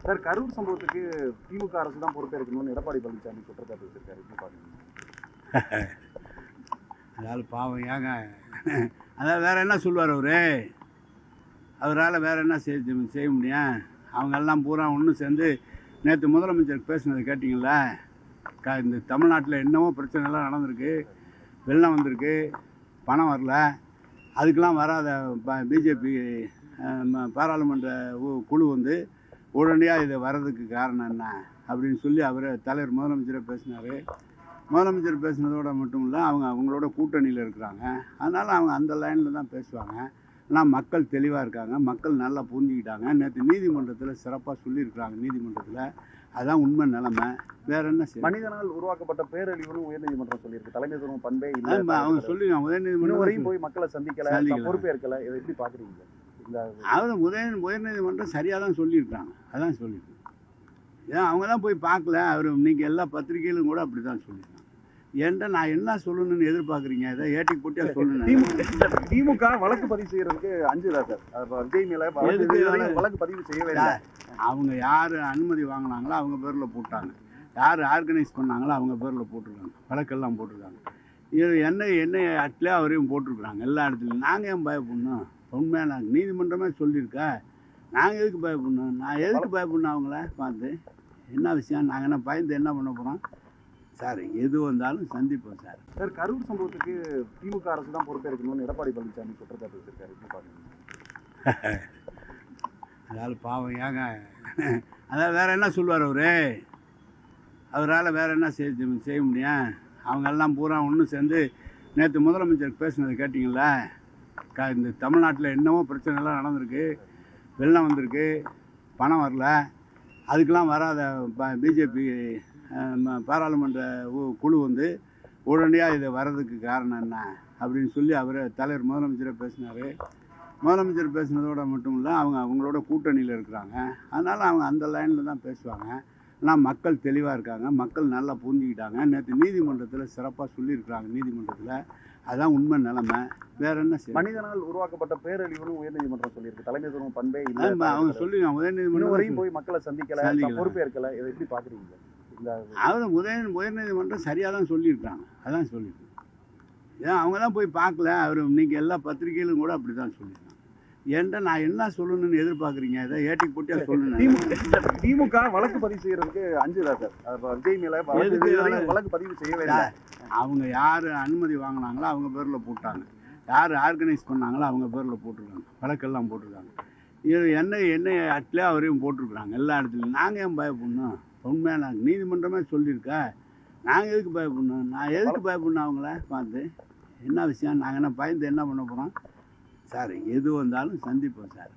Sir, Karur சம்பவத்துக்கு திமுக அரசு தான் பொறுப்பேற்கணும்னு எடப்பாடி பழனிசாமி குற்றச்சாட்டு வச்சிருக்காரு. எப்படி பாக்குறீங்க? அதாவது பாவம் ஏங்க, அதாவது வேற என்ன சொல்லுவார் அவரு? அவரால் வேற என்ன செய்ய முடியும்? அவங்கெல்லாம் பூரா ஒன்று சேர்ந்து நேற்று முதலமைச்சர் பேசுனதை கேட்டிங்களா? இந்த தமிழ்நாட்டில் என்னவோ பிரச்சனைலாம் நடந்திருக்கு, வெள்ளம் வந்திருக்கு, பணம் வரல, அதுக்கெலாம் வராத பிஜேபி பாராளுமன்ற குழு வந்து உடனடியாக இதை வர்றதுக்கு காரணம் என்ன அப்படின்னு சொல்லி அவர் தலைவர் முதலமைச்சரை பேசினார். முதலமைச்சர் பேசுனதோடு மட்டும் இல்லை, அவங்களோட கூட்டணியில் இருக்கிறாங்க. அதனால் அவங்க அந்த லைனில் தான் பேசுவாங்க. ஆனால் மக்கள் தெளிவாக இருக்காங்க, மக்கள் நல்லா புரிஞ்சுக்கிட்டாங்க. நேற்று நீதிமன்றத்தில் சிறப்பாக சொல்லியிருக்கிறாங்க. நீதிமன்றத்தில் அதான் உண்மை நிலைமை. வேற என்ன செய்ய? மனிதனால் உருவாக்கப்பட்ட பேரழிவுன்னு உயர்நீதிமன்றம் சொல்லியிருக்கு. தலைமை துறவும் பண்பே இல்லை. அவங்க சொல்லிடுவாங்க. உயர்நீதிமன்றம் வரையும் போய் மக்களை சந்திக்கல, பொறுப்பேற்கல. இதை எப்படி பாக்குறீங்க? அவர் உயர்நீதிமன்றம் சரியாக தான் சொல்லியிருக்காங்க. அதான் சொல்லியிருக்காங்க. ஏன் அவங்க தான் போய் பார்க்கல. அவர் இன்னைக்கு எல்லா பத்திரிகையிலும் கூட அப்படி தான் சொல்லியிருக்காங்க. என்கிட்ட நான் என்ன சொல்லணும்னு எதிர்பார்க்குறீங்க? இதை ஏட்டிக்கு போட்டியா சொல்லணும். திமுக வழக்கு பதிவு செய்யறதுக்கு அஞ்சுதா சார்? விஜய் மேல வழக்கு பதிவு செய்யவே இல்லை. அவங்க யார் அனுமதி வாங்கினாங்களோ அவங்க பேரில் போட்டாங்க, யார் ஆர்கனைஸ் பண்ணாங்களோ அவங்க பேரில் போட்டிருக்காங்க, வழக்கெல்லாம் போட்டிருக்காங்க. இது என்ன அட்லையும் அவரையும் போட்டிருக்குறாங்க எல்லா இடத்துலையும். நாங்கள் ஏன் பயப்படணும்? உண்மையாக நாங்கள் நீதிமன்றமே சொல்லியிருக்கா, நாங்கள் எதுக்கு பயப்படணும்? நான் எதுக்கு பயப்படணும்? அவங்கள பார்த்து என்ன விஷயம்? நாங்கள் என்ன பயந்து என்ன பண்ண போகிறோம்? சார், எது வந்தாலும் சந்திப்போம் சார். சார், கரூர் சம்பவத்துக்கு திமுக அரசு தான் பொறுப்பேற்கணும்னு எடப்பாடி பழனிசாமி குற்றச்சாட்டு வச்சிருக்காரு. எப்படி பாக்குறீங்க? அதாவது பாவம் ஏங்க, அதாவது வேற என்ன சொல்லுவார் அவரு? அவரால் வேற என்ன செய்ய முடியும்? அவங்கெல்லாம் பூரா ஒன்று சேர்ந்து நேற்று முதலமைச்சர் பேசுனதை கேட்டிங்களா? இந்த தமிழ்நாட்டில் என்னவோ பிரச்சனைலாம் நடந்திருக்கு, வெள்ளம் வந்திருக்கு, பணம் வரல, அதுக்கெலாம் வராத பிஜேபி பாராளுமன்ற குழு வந்து உடனடியாக இதை வர்றதுக்கு காரணம் என்ன அப்படின்னு சொல்லி அவர் தலைவர் முதலமைச்சரை பேசினார். முதலமைச்சர் பேசுனதோடு மட்டும் இல்லை, அவங்களோட கூட்டணியில் இருக்கிறாங்க. அதனால் அவங்க அந்த லைனில் தான் பேசுவாங்க. ஆனால் மக்கள் தெளிவாக இருக்காங்க, மக்கள் நல்லா புரிஞ்சுக்கிட்டாங்க. நேற்று நீதிமன்றத்தில் சிறப்பாக சொல்லியிருக்கிறாங்க. நீதிமன்றத்தில் அதான் உண்மை நிலைமை. வேற என்ன செய்ய? மனிதனால் உருவாக்கப்பட்ட பேரழிவுன்னு உயர்நீதிமன்றம் சொல்லியிருக்கு. தலைமை துறவும் பண்பே இல்லை. அவங்க சொல்லிடுவாங்க. உயர்நீதிமன்றம் வரையும் போய் மக்களை சந்திக்கல, பொறுப்பேற்கல. இதை எப்படி பாக்குறீங்க? அவர் உயர்நீதிமன்றம் சரியாக தான் சொல்லியிருக்காங்க. அதான் சொல்லியிருக்காங்க. ஏன் அவங்க தான் போய் பார்க்கல. அவர் இன்னைக்கு எல்லா பத்திரிகையிலும் கூட அப்படி தான் சொல்லியிருக்காங்க. என்கிட்ட நான் என்ன சொல்லணும்னு எதிர்பார்க்குறீங்க? இதை ஏட்டிக்கு போட்டியா சொல்லணும். திமுக வழக்கு பதிவு செய்யறதுக்கு அஞ்சுதா சார்? விஜய் மேல வழக்கு பதிவு செய்யவே இல்லை. அவங்க யார் அனுமதி வாங்கினாங்களோ அவங்க பேரில் போட்டாங்க, யார் ஆர்கனைஸ் பண்ணாங்களோ அவங்க பேரில் போட்டிருக்காங்க, வழக்கெல்லாம் போட்டிருக்காங்க. இது என்ன அட்லையும் அவரையும் போட்டிருக்குறாங்க எல்லா இடத்துலையும். நாங்கள் ஏன் பயப்படணும்? உண்மையாக நாங்கள் நீதிமன்றமே சொல்லியிருக்கா, நாங்கள் எதுக்கு பயப்படணும்? நான் எதுக்கு பயப்படணும்? அவங்கள பார்த்து என்ன விஷயம்? நாங்கள் என்ன பயந்து என்ன பண்ண போகிறோம்? சார், எது வந்தாலும் சந்திப்போம் சார்.